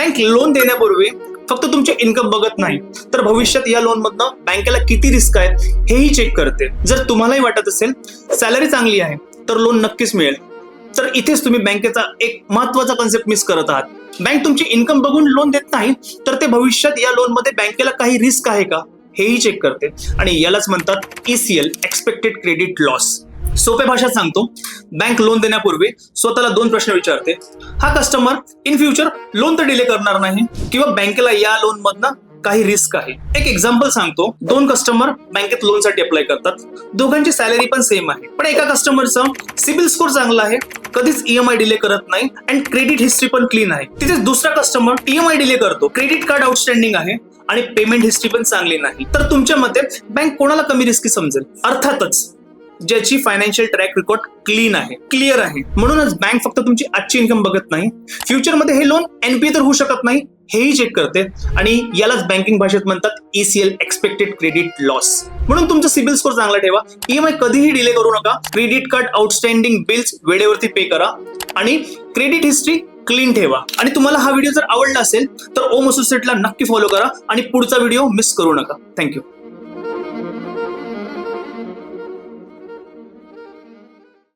Bank loan देण्यापूर्वी फक्त तुमचे इन्कम बघत नाही तर भविष्यात या लोन मधनं बँकेला किती रिस्क आहे हेही चेक करते. जर तुम्हालाही वाटत असेल सॅलरी चांगली आहे तर लोन नक्कीच मिळेल, तर इथेच तुम्ही बँकेचा एक महत्वाचा कन्सेप्ट मिस करत आहात. बँक तुमची इन्कम बघून लोन देत नाही तर ते भविष्यात या लोन मध्ये बँकेला काही रिस्क आहे का हेही चेक करते आणि यालाच म्हणतात ECL, एक्सपेक्टेड क्रेडिट लॉस. सोप्या भाषेत सांगतो, बँक लोन देण्यापूर्वी स्वतःला 2 प्रश्न विचारते. हा कस्टमर इन फ्युचर लोन तर डिले करणार नाही किंवा बँकेला या लोन मधनं काही रिस्क आहे. एक एक्झाम्पल सांगतो. 2 कस्टमर बँकेत लोनसाठी अप्लाय करतात. दोघांची सॅलरी पण सेम आहे, पण एका कस्टमरचं सिबिल स्कोर चांगला आहे, कधीच EMI डिले करत नाही आणि क्रेडिट हिस्ट्री पण क्लीन आहे. तिथेच दुसरा कस्टमर EMI डिले करतो, क्रेडिट कार्ड आउटस्टँडिंग आहे आणि पेमेंट हिस्ट्री पण चांगली नाही. तर तुमच्या मते बँक कोणाला कमी रिस्की समजेल? अर्थातच ज्याची फायनान्शियल ट्रॅक रेकॉर्ड क्लीन आहे, क्लिअर आहे. म्हणूनच बँक फक्त तुमची आजची इन्कम बघत नाही, फ्युचरमध्ये हे लोन NPA तर होऊ शकत नाही हेही चेक करते आणि यालाच बँकिंग भाषेत म्हणतात ECL, एक्सपेक्टेड क्रेडिट लॉस. म्हणून तुमचा सिबिल स्कोर चांगला ठेवा, EMI कधीही डिले करू नका, क्रेडिट कार्ड आउटस्टँडिंग बिल्स वेळेवरती पे करा आणि क्रेडिट हिस्ट्री क्लीन ठेवा. आणि तुम्हाला हा व्हिडिओ जर आवडला असेल तर ओम असोसिएटला नक्की फॉलो करा आणि पुढचा व्हिडिओ मिस करू नका. थँक्यू.